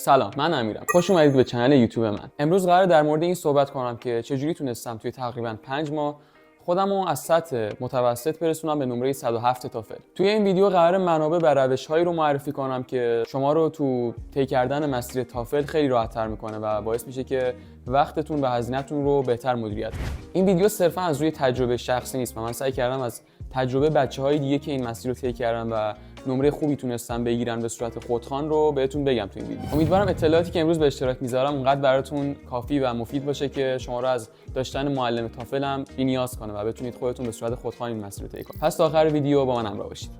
سلام، من امیرم. خوش اومدید به کانال یوتیوب من. امروز قراره در مورد این صحبت کنم که چجوری تونستم توی تقریباً 5 ماه خودم رو از سطح متوسط برسونم به نمره 107 تافل. توی این ویدیو قراره منابع و روش‌هایی رو معرفی کنم که شما رو تو طی کردن مسیر تافل خیلی راحت‌تر می‌کنه و باعث میشه که وقتتون و هزینه‌تون رو بهتر مدیریت کنید. این ویدیو صرفاً از روی تجربه شخصی نیست و من سعی کردم از تجربه بچه‌های دیگه که این مسیر رو طی کردن و نمره خوبی تونستن بگیرن به صورت خودخوان رو بهتون بگم تو این ویدیو. امیدوارم اطلاعاتی که امروز به اشتراک میذارم اونقدر براتون کافی و مفید باشه که شما رو از داشتن معلم تافل هم بی‌نیاز کنه و بتونید خودتون به صورت خودخوان این مسیر رو طی کنید. پس تا آخر ویدیو با من همراه باشید.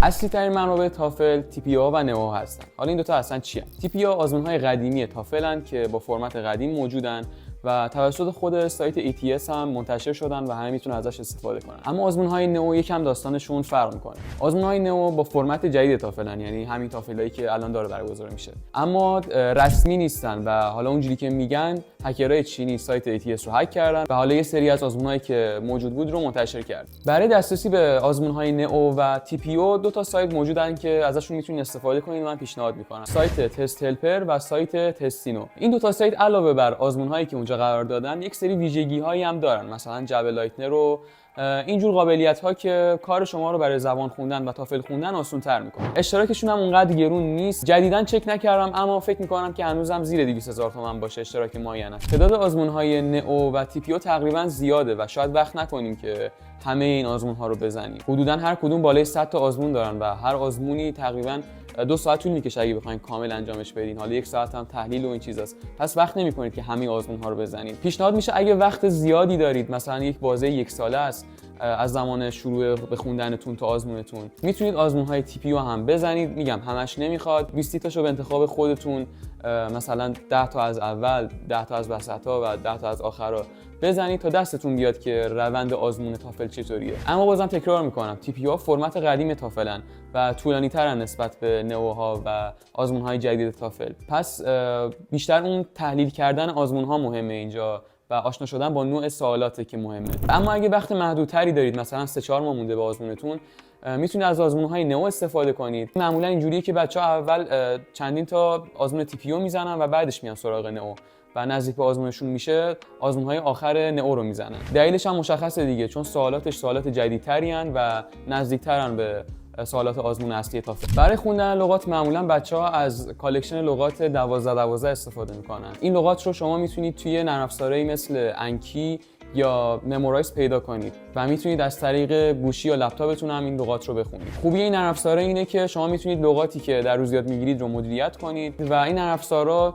اصلی ترین منابع تافل TPO و نئو هستن. حالا این دوتا اصلا چی هستن؟ TPO آزمون‌های قدیمی تافلن که با فرمت قدیم موجودن و توسط خود سایت ETS هم منتشر شدن و همه میتونن ازش استفاده کنن. اما آزمون‌های نئو یکم داستانشون فرق میکنه. آزمون‌های نئو با فرمت جدید تافلن، یعنی همین تافلایی که الان داره برگزار میشه، اما رسمی نیستن و حالا اونجوری که میگن هکرهای چینی سایت ETS رو هک کردن و حالا یه سری از آزمون‌هایی که موجود بود رو منتشر کرد. برای دسترسی به آزمون‌های نئو و TPO دو تا سایت موجودن که ازشون میتونید استفاده کنید و من پیشنهاد میکنم. سایت تست هلپر و سایت تستینو. این دو تا سایت علاوه بر آزمون‌هایی که اونجا قرار دادن یک سری ویژگی‌هایی هم دارن، مثلا جبل لایتنر رو اینجور قابلیت‌ها که کار شما رو برای زبان خوندن و تافل خوندن آسان‌تر می‌کنه. اشتراکشون هم اونقدر گرون نیست. جدیداً چک نکردم اما فکر می‌کنم که هنوزم زیر 200,000 تومان باشه اشتراک معینش. تعداد آزمون‌های نئو و TPO تقریباً زیاده و شاید وقت نکنیم که همه این آزمون‌ها رو بزنیم. حدوداً هر کدوم بالای 100 تا آزمون دارن و هر آزمونی تقریباً 2 ساعت طول می‌کشه اگه بخواید کامل انجامش بدین. حالا 1 ساعت هم تحلیل و این چیزاست. پس وقت نمی‌کنید که همه آزمون‌ها رو بزنید. پیشنهاد میشه اگه وقت زیادی دارید، مثلا یک بازه 1 ساله است از زمان شروع به خوندنتون تا آزمونتون، میتونید آزمون‌های TPO هم بزنید. میگم همش نمیخواد، 20 تاشو به انتخاب خودتون، مثلا 10 تا از اول، 10 تا از وسطا و 10 تا از آخرا بزنید تا دستتون بیاد که روند آزمون تافل چطوریه. اما بازم تکرار میکنم TPO فرمت قدیم تافلن و طولانی ترن نسبت به نئوها و آزمون‌های جدید تافل. پس بیشتر اون تحلیل کردن آزمون‌ها مهمه اینجا و آشنا شدن با نوع سوالاته که مهمه. اما اگه وقت محدودتری دارید، مثلا 3-4 ماه مونده به آزمونتون، میتونید از آزمون‌های نئو استفاده کنید. معمولا اینجوریه که بچه‌ها اول چندین تا آزمون TPO میزنن و بعدش میان سراغ نئو و نزدیک به آزمونشون میشه آزمون‌های آخر نئو رو میزنن. دلیلش هم مشخصه دیگه، چون سوالات جدیدترین و نزدیکترن به سوالات آزمون اصلی تافل. برای خوندن لغات معمولا بچه‌ها از کالکشن لغات 12 استفاده میکنن. این لغات رو شما میتونید توی نرم افزارهایی مثل انکی یا ممورایز پیدا کنید و میتونید از طریق گوشی یا لپتاپتون هم این لغات رو بخونید. خوبی این نرم افزارها اینه که شما میتونید لغاتی که در روز یاد میگیرید رو مدیریت کنید و این نرم افزارها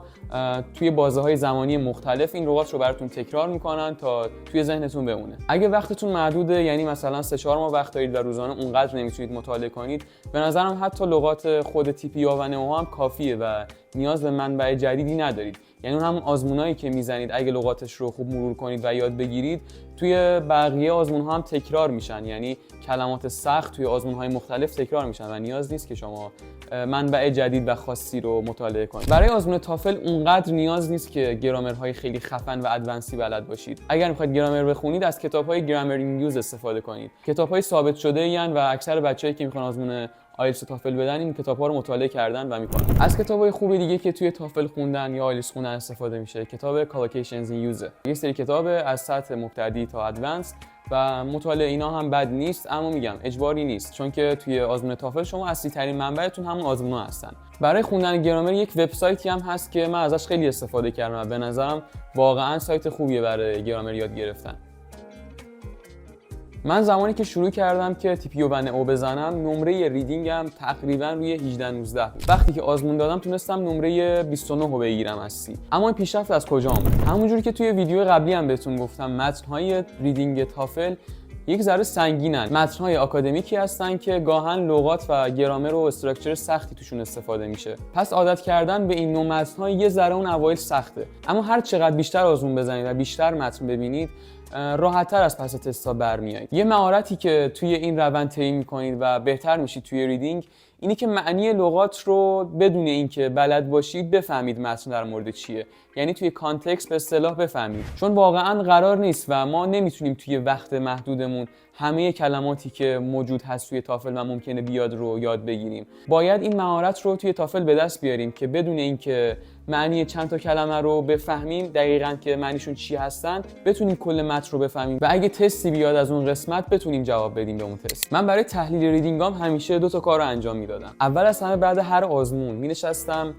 توی بازه‌های زمانی مختلف این لغات رو براتون تکرار میکنن تا توی ذهنتون بمونه. اگه وقتتون محدوده، یعنی مثلا 3-4 ماه وقت دارید و روزانه اونقدر نمیتونید مطالعه کنید، به نظرم حتی لغات خود TPO و نئو هم کافیه و نیاز به منبع جدیدی ندارید. یعنی اون همون آزمونایی که میزنید اگه لغاتش رو خوب مرور کنید و یاد بگیرید، توی بقیه آزمون‌ها هم تکرار میشن. یعنی کلمات سخت توی آزمون‌های مختلف تکرار میشن و نیاز نیست که شما منبع جدید و خاصی رو مطالعه کنید. برای آزمون تافل اونقدر نیاز نیست که گرامرهای خیلی خفن و ادوانسی بلد باشید. اگر میخواید گرامر بخونید، از کتاب‌های گرامر این یوز استفاده کنید. کتاب‌های ثابت شده این و اکثر بچه‌ای که میخوان آزمون آیلتس و تافل بدن این کتاب‌ها رو مطالعه کردن و میکنن. از کتاب‌های خوب دیگه که توی تافل خوندن یا آیلتس خوندن استفاده میشه، کتاب کالوکیشنز این یوز. یه سری کتاب از سطح مبتدی تا ادوانس و مطالعه اینا هم بد نیست، اما میگم اجباری نیست، چون که توی آزمون تافل شما اصلی ترین منبعتون همون آزمون‌ها هستن. برای خوندن گرامر یک وبسایتی هم هست که من ازش خیلی استفاده کردم و به نظرم واقعا سایت خوبیه برای گرامر یاد گرفتن. من زمانی که شروع کردم که TPO و نئو بزنم، نمره ریدینگم تقریبا روی 18-19 بود. وقتی که آزمون دادم تونستم نمره 29 رو بگیرم از 30. اما این پیشرفت از کجا اومد؟ همونجوری که توی ویدیو قبلی هم بهتون گفتم، متن‌های ریدینگ تافل یک ذره سنگینن. متن‌های آکادمیکی هستن که گاهن لغات و گرامر و استراکچر سختی توشون استفاده میشه. پس عادت کردن به این نوع متن‌ها یه ذره اون اوایل سخته. اما هر چقدر بیشتر آزمون بزنید و بیشتر متن ببینید، راحت‌تر از پس تستا برمیایید. یه مهارتی که توی این روند طی می‌کنید و بهتر میشید توی ریدینگ اینی که معنی لغات رو بدون اینکه بلد باشید بفهمید متن در مورد چیه، یعنی توی کانتکست به اصطلاح بفهمید، چون واقعا قرار نیست و ما نمیتونیم توی وقت محدودمون همه کلماتی که موجود هست توی تافل و ممکنه بیاد رو یاد بگیریم. باید این مهارت رو توی تافل به دست بیاریم که بدون اینکه معنی چند تا کلمه رو بفهمیم دقیقاً که معنیشون چی هستن، بتونیم کل متن رو بفهمیم و اگه تستی بیاد از اون قسمت بتونیم جواب بدیم به اون تست. من برای تحلیل ریدینگام همیشه 2 تا کار رو انجام میدادم. اول از همه بعد هر آزمون مینشستم،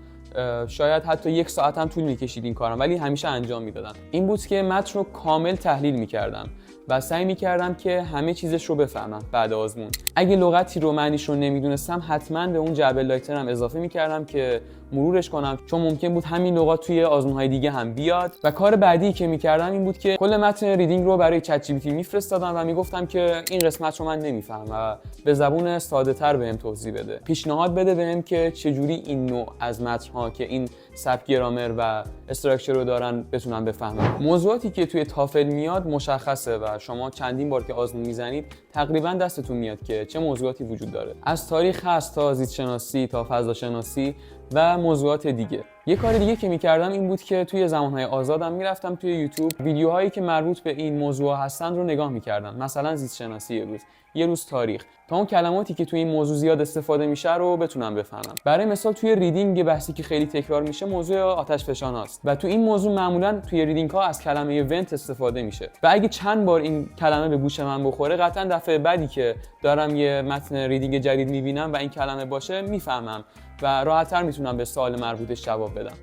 شاید حتی 1 ساعت هم طول میکشید این کارم، ولی همیشه انجام میدادم. این بود که متن رو کامل تحلیل میکردم و سعی میکردم که همه چیزش رو بفهمم بعد آزمون. اگه لغتی رو معنیش رو نمیدونستم حتما به اون جعبه لایتر هم اضافه میکردم که مرورش کنم، چون ممکن بود همین لغات توی آزمون‌های دیگه هم بیاد. و کار بعدی که میکردم این بود که کل متن ریدینگ رو برای چت جی پی تی میفرستادم و میگفتم که این قسمت رو من نمیفهمم و به زبون ساده‌تر بهم توضیح بده، پیشنهاد بده بهم که چجوری این نوع از متن‌ها که این سبک گرامر و استراکچر رو دارن بتونم بفهمم. موضوعاتی که توی تافل میاد مشخصه و شما چندین بار که آزمون میزنید تقریبا دستتون میاد که چه موضوعاتی وجود داره. از تاریخ هست تا زیست شناسی تا فضا شناسی و موضوعات دیگه. یه کار دیگه که میکردم این بود که توی زمانهای آزادم میرفتم توی یوتیوب ویدیوهایی که مربوط به این موضوع هستن رو نگاه میکردم، مثلا زیست شناسی یه روز تاریخ، تا اون کلماتی که توی این موضوع زیاد استفاده میشه رو بتونم بفهمم. برای مثال توی ریدینگ بحثی که خیلی تکرار میشه موضوع آتشفشاناست و توی این موضوع معمولا توی ریدینگ ها از کلمه ونت استفاده میشه و اگه چند بار این کلمه به گوش من بخوره قطعا دفعه بعدی که دارم یه متن ریدینگ جدید میبینم و این کلمه باشه میفهمم و راحت‌تر میتونم به سوال مربوطش جواب بدم.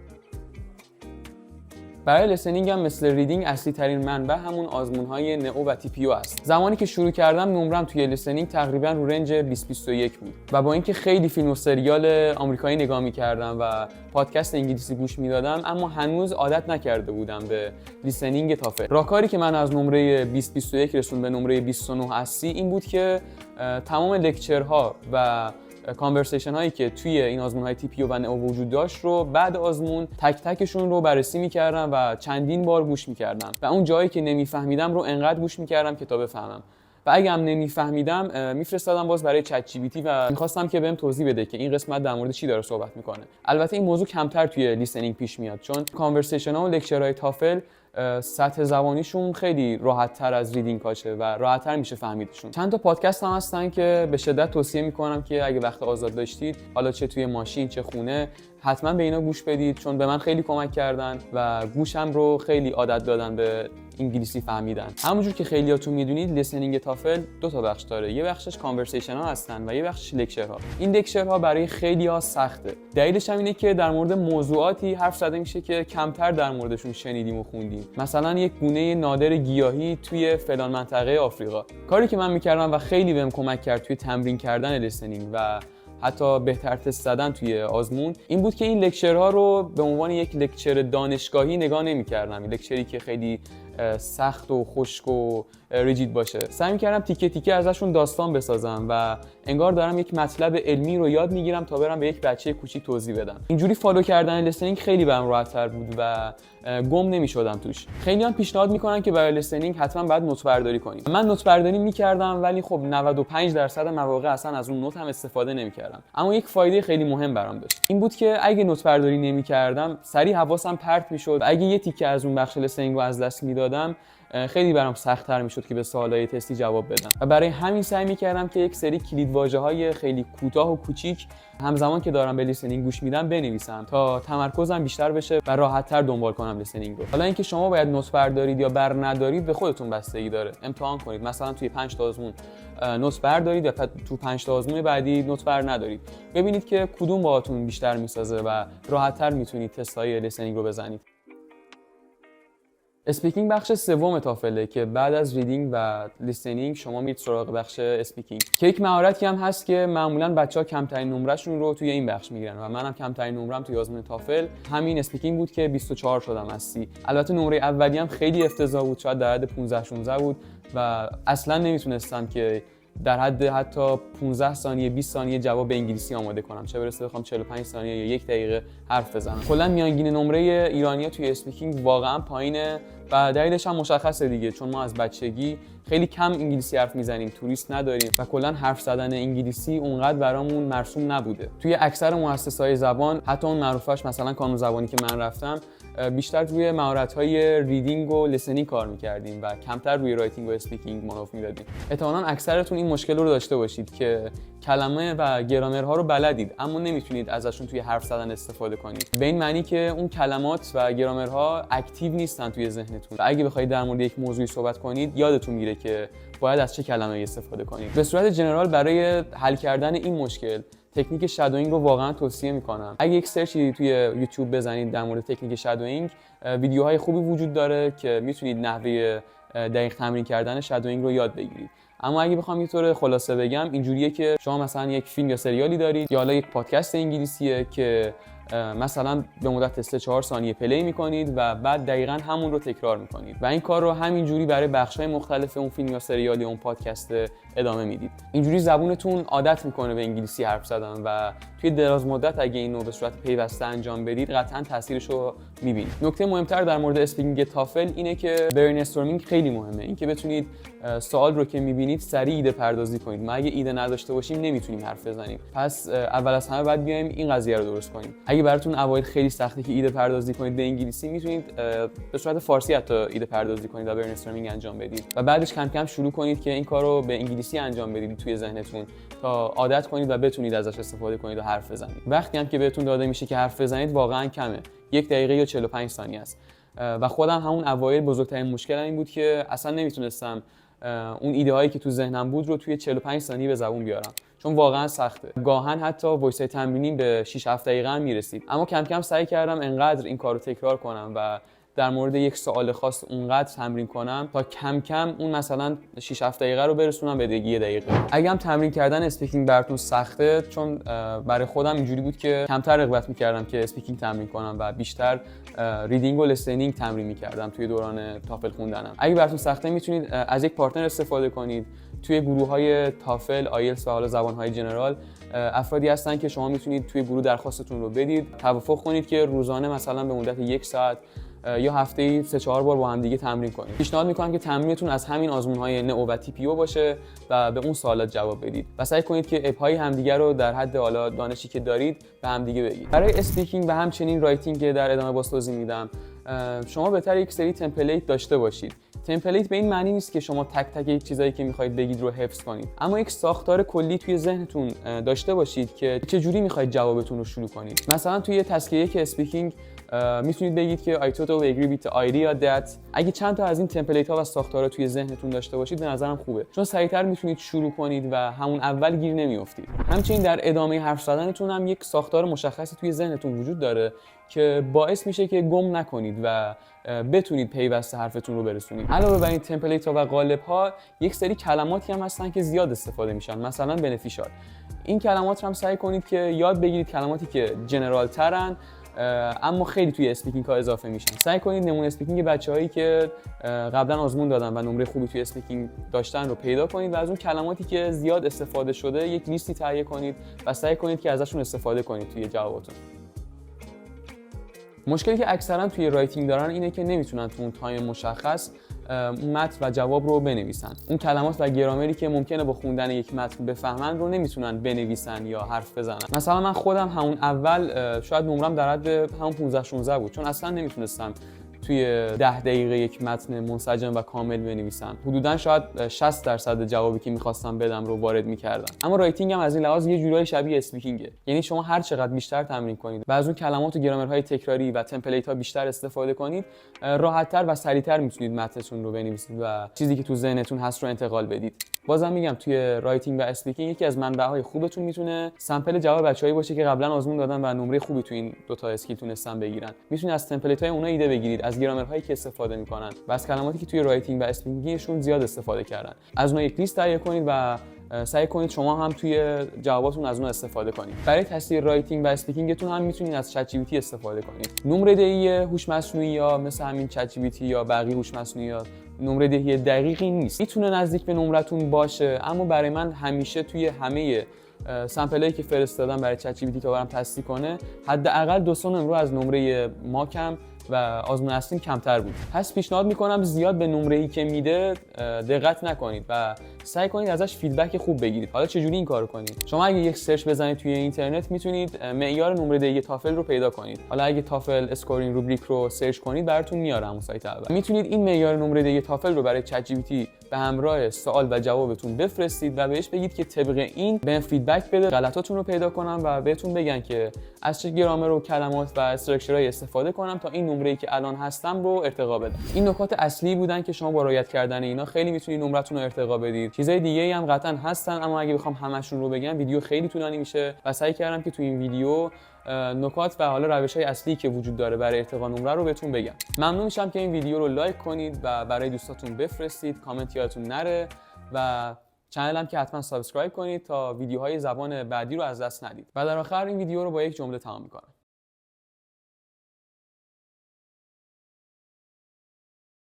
برای لسنینگ هم مثل ریدینگ اصلی ترین منبع همون آزمون‌های نئو و تی پی او است. زمانی که شروع کردم نمرم توی لسنینگ تقریبا رو رنج 20-21 بود و با اینکه خیلی فیلم و سریال آمریکایی نگاه می‌کردم و پادکست انگلیسی گوش میدادم، اما هنوز عادت نکرده بودم به لیسنینگ تافل. راهکاری که من از نمره 20-21 رسوند به نمره 29 اصلی این بود که تمام لکچرها و کانورسیشن هایی که توی این آزمون های تی پی او و نئو وجود داشت رو بعد آزمون تک تکشون رو بررسی میکردم و چندین بار گوش میکردم و اون جایی که نمیفهمیدم رو انقدر گوش میکردم که تا بفهمم و اگه هم نمیفهمیدم میفرستادم باز برای چت جی پی تی و میخواستم که بهم توضیح بده که این قسمت در مورد چی داره صحبت میکنه. البته این موضوع کمتر توی لیسنینگ پیش میاد چون کانورسیشن ها و لکچرهای تافل سطح زبانیشون خیلی راحت تر از ریدینگ هاشه و راحت تر میشه فهمیدشون. چند تا پادکست هم هستن که به شدت توصیه میکنم که اگه وقت آزاد داشتید، حالا چه توی ماشین چه خونه، حتما به اینا گوش بدید چون به من خیلی کمک کردن و گوشم رو خیلی عادت دادن به انگلیسی فهمیدن. همونجور که خیلیاتون میدونید لیسنینگ تافل 2 تا بخش داره، یه بخشش کانورسیشن ها هستن و یه بخشش لکچرها. این لکچرها برای خیلی‌ها سخته. دلیلش هم اینه که در مورد موضوعاتی حرف زده میشه که کمتر در موردشون شنیدیم و خوندیم، مثلا یک گونه نادر گیاهی توی فلان منطقه آفریقا. کاری که من میکردم و خیلی بهم کمک کرد توی تمرین کردن لیسنینگ و حتی بهتر تست زدن توی آزمون این بود که این لکچرها رو به عنوان یک لکچر دانشگاهی نگاه نمی‌کردم، لکچری که خیلی سخت و خشک و ریجید باشه. سعی می‌کردم تیکه تیکه ازشون داستان بسازم و انگار دارم یک مطلب علمی رو یاد میگیرم تا برم به یک بچه کوچیک توضیح بدم. اینجوری فالو کردن لیسنینگ خیلی برام راحت‌تر بود و گم نمی‌شدم توش. خیلی هم پیشنهاد می‌کنن که برای لیسنینگ حتما باید نوت برداری کنیم. من نوت برداری می‌کردم ولی خب 95% مواقع اصلا از اون نوت هم استفاده نمی‌کردم. اما یک فایده خیلی مهم برام داشت. این بود که اگه نوت برداری نمی‌کردم سریع حواسم پرت می‌شد. اگه یه تیکه از اون بخش لیسنینگ رو از دست می‌دادم خیلی برام سخت‌تر میشد که به سوالای تستی جواب بدم و برای همین سعی می‌کردم که یک سری کلیدواژه‌های خیلی کوتاه و کوچیک همزمان که دارم به لیسنینگ گوش میدم بنویسم تا تمرکزم بیشتر بشه و راحت‌تر دنبال کنم لیسنینگ رو. حالا اینکه شما باید نوت بردارید یا بر ندارید به خودتون بستگی داره. امتحان کنید، مثلا توی 5 تا آزمون نوت بردارید یا تو 5 تا آزمون بعدی نوت بر ندارید. ببینید که کدوم باهاتون بیشتر میسازه و راحت‌تر میتونید تست‌های لیسنینگ رو بزنید. اسپیکینگ بخش سوم تافله که بعد از ریدینگ و لیسنینگ شما میرید سراغ بخش اسپیکینگ که یک مهارتی هم هست که معمولا بچه‌ها کمترین نمرهشون رو توی این بخش میگیرن و منم کمترین نمرم توی آزمون تافل همین اسپیکینگ بود که 24 شدم از 30. البته نمره اولی هم خیلی افتضاح بود، شاید در حد 15-16 بود و اصلا نمیتونستم که در حد حتی 15 ثانیه 20 ثانیه جواب به انگلیسی آماده کنم، چه برسه بخوام 45 ثانیه یا 1 دقیقه حرف بزنم. کلا میانگین نمره ایرانی‌ها توی اسپیکینگ واقعا پایینه و دلیلش هم مشخصه دیگه، چون ما از بچگی خیلی کم انگلیسی حرف میزنیم، توریست نداریم و کلا حرف زدن انگلیسی اونقدر برامون مرسوم نبوده. توی اکثر مؤسسه‌های زبان، حتی اون معروفش مثلا کانون زبانی که من رفتم، بیشتر روی مهارت‌های ریدینگ و لیسنینگ کار می‌کردیم و کمتر روی رایتینگ و اسپیکینگ مانور می‌دادیم. احتمالاً اکثرتون این مشکل رو داشته باشید که کلمه و گرامرها رو بلدید اما نمیتونید ازشون توی حرف زدن استفاده کنید. به این معنی که اون کلمات و گرامرها اکتیو نیستن توی ذهنتون و اگه بخواید در مورد یک موضوعی صحبت کنید یادتون میره که باید از چه کلمه‌ای استفاده کنید. به صورت جنرال برای حل کردن این مشکل تکنیک شادوینگ رو واقعا توصیه میکنم. اگه یک سرچی توی یوتیوب بزنید در مورد تکنیک شادوینگ، ویدیوهای خوبی وجود داره که میتونید نحوه دقیق تمرین کردن شادوینگ رو یاد بگیرید. اما اگه بخوام یه طور خلاصه بگم، اینجوریه که شما مثلا یک فیلم یا سریالی دارید یا حالا یک پادکست انگلیسیه که مثلا به مدت 3-4 ثانیه پلی میکنید و بعد دقیقاً همون رو تکرار میکنید و این کار رو همینجوری برای بخش‌های مختلف اون فیلم یا سریال یا اون پادکست ادامه میدید. اینجوری زبونتون عادت میکنه به انگلیسی حرف زدن و توی دراز مدت اگه اینو به صورت پیوسته انجام بدید قطعاً تاثیرش رو میبینید. نکته مهمتر در مورد اسپیکینگ تافل اینه که برینستورمینگ خیلی مهمه. اینکه بتونید سوال رو که میبینید سریع ایده پردازی کنید. ما اگه ایده نداشته باشیم نمیتونیم حرف بزنیم. پس اول از همه باید بیایم این قضیه رو درست کنیم. اگه براتون اوایل خیلی سخته که ایده پردازی کنید به انگلیسی، میتونید به صورت فارسی حتی ایده پردازی کنید و برینستورمینگ انجام بدید و بعدش کم کم شروع کنید که این کارو به انگلیسی انجام بدید توی ذهنتون تا عادت کنید و بتونید ازش استفاده کنید و حرف بزنید. وقتی هم که بهتون داده میشه که حرف بزنید واقعا کمه، 1 دقیقه یا 45 ثانیه است. و خودم همون اوایل بزرگترین مشکلم این بود که اصلا نمیتونستم اون ایده هایی که تو ذهنم بود رو توی 45 ثانیه به زبون بیارم، چون واقعا سخته. گاهن حتی وایسای تمرینی به 6-7 دقیقه هم میرسید. اما کم کم سعی کردم انقدر این کارو تکرار کنم و در مورد یک سوال خاص اونقدر تمرین کنم تا کم کم اون مثلا 6-7 دقیقه رو برسونم به 1 دقیقه. اگه هم تمرین کردن اسپیکینگ براتون سخته، چون برای خودم اینجوری بود که کمتر رغبت می‌کردم که اسپیکینگ تمرین کنم و بیشتر ریدینگ و لیسنینگ تمرین می‌کردم توی دوران تافل خوندنم. اگه براتون سخته میتونید از یک پارتنر استفاده کنید. توی گروه‌های تافل، آیلتس و حالا زبان‌های جنرال افرادی هستن که شما میتونید توی گروه درخواستتون رو بدید، توافق کنید که روزانه مثلا به مدت 1 ساعت یا هفته‌ای 3-4 بار با هم دیگه تمرین کنید. پیشنهاد میکنم که تمرینتون از همین آزمون‌های نئو و تی پی او باشه و به اون سوالات جواب بدید و سعی کنید که اپ‌های همدیگه رو در حد حالا دانشی که دارید به همدیگه بگید. برای اسپیکینگ و همچنین رایتینگ که در ادامه باز توضیح میدم، شما بهتره یک سری تمپلیت داشته باشید. تمپلیت به این معنی نیست که شما تک تک یک چیزایی که میخواید بگید رو حفظ کنید، اما یک ساختار کلی توی ذهنتون داشته باشید که چه جوری میخواید جوابتون رو شروع کنید. مثلا توی تسکیه که اسپیکینگ میتونید بگید که I totally agree with the idea that. اگه چند تا از این تمپلیت ها و ساختارها توی ذهنتون داشته باشید به نظرم خوبه، چون سریعتر میتونید شروع کنید و همون اول گیر نمیافتید. همچنین در ادامه حرف زدنتون هم یک ساختار مشخصی توی ذهنتون وجود داره که باعث میشه که گم نکنید و بتونید پیوسته حرفتون رو برسونید. علاوه بر این تمپلیت ها و قالب ها، یک سری کلماتی هم هستن که زیاد استفاده میشن، مثلا بنفیشال. این کلمات رو هم سعی کنید که یاد بگیرید، کلماتی که جنرال ترن اما خیلی توی اسپیکینگ ها اضافه میشن. سعی کنید نمونه اسپیکینگ بچه‌هایی که قبلا آزمون دادن و نمره خوبی توی اسپیکینگ داشتن رو پیدا کنید و از اون کلماتی که زیاد استفاده شده یک لیستی تهیه کنید و سعی کنید که ازشون استفاده کنید توی جواباتون. مشکلی که اکثرا توی رایتینگ دارن اینه که نمیتونن تو اون تایم مشخص متن و جواب رو بنویسن. اون کلمات و گرامری که ممکنه با خوندن یک متن بفهمن رو نمیتونن بنویسن یا حرف بزنن. مثلا من خودم همون اول شاید نمرم در حد همون 15-16 بود، چون اصلا نمیتونستم توی 10 دقیقه یک متن منسجم و کامل بنویسم. حدوداً شاید 60% جوابی که می‌خواستم بدم رو وارد می‌کردم. اما رایتینگ هم از این لحاظ یه جورایی شبیه اسپیکینگه. یعنی شما هر چقدر بیشتر تمرین کنید و از اون کلمات و گرامرهای تکراری و تمپلیت‌ها بیشتر استفاده کنید، راحت‌تر و سریع‌تر می‌تونید متنتون رو بنویسید و چیزی که تو ذهنتون هست رو انتقال بدید. بازم میگم توی رایتینگ و اسپیکینگ یکی از منبع‌های خوبتون میتونه سامپل جواب بچه‌ای باشه که قبلا آزمون دادن و نمره خوبی تو این دو تا اسکیل تونستن بگیرن. میتونید از تمپلیت‌های اونها ایده بگیرید، از گرامرهایی که استفاده میکنن و از کلماتی که توی رایتینگ و اسپیکینگشون زیاد استفاده کردن. از اونها یک لیست تهیه کنید و سعی کنید شما هم توی جواباتون از اونها استفاده کنید. برای تصحیح رایتینگ و اسپیکینگتون هم میتونید از چت جی پی تی استفاده کنید. نمره‌دهی هوش مصنوعی یا مثل همین چت جی پی تی یا بقیه هوش مصنوعی یا نمره دهی دقیقی نیست. میتونه نزدیک به نمرتون باشه، اما برای من همیشه توی همه سامپلایی که فرستادم برای چت جی پی تی تا برام تصدیق کنه، حداقل 2 نمره از نمره ماکم و آزمون اصلیم کمتر بود. پس پیشنهاد میکنم زیاد به نمره‌ای که میده دقت نکنید و سعی کنید ازش فیدبک خوب بگیرید. حالا چجوری این کارو کنید؟ شما اگه یک سرچ بزنید توی اینترنت میتونید معیار نمره دهی تافل رو پیدا کنید. حالا اگه تافل اسکورینگ روبریک رو سرچ کنید براتون میاره همون سایت اول. میتونید این معیار نمره دهی تافل رو برای چت جی پی تی به همراه سوال و جوابتون بفرستید و بهش بگید که طبق این به فیدبک بده، غلطاتون رو پیدا کنم و بهتون بگن که از چه گرامر و کلمات و استراکچرای استفاده کنم تا این نمره‌ای که الان هستم رو ارتقا بدم. این نکات اصلی بودن که شما با رعایت کردن اینا خیلی میتونید نمرتون رو ارتقا بدید. چیزای دیگه‌ای هم قطعا هستن، اما اگه بخوام همشون رو بگم ویدیو خیلی طولانی میشه و سعی کردم که تو این ویدیو نکات و حالا روش‌های اصلی که وجود داره برای ارتقا نمره رو بهتون بگم. ممنون میشم که این ویدیو رو لایک کنید و برای دوستاتون بفرستید، کامنت یادتون نره و چنلم که حتما سابسکرایب کنید تا ویدیوهای زبان بعدی رو از دست ندید. و در آخر این ویدیو رو با یک جمله تمام می‌کنم.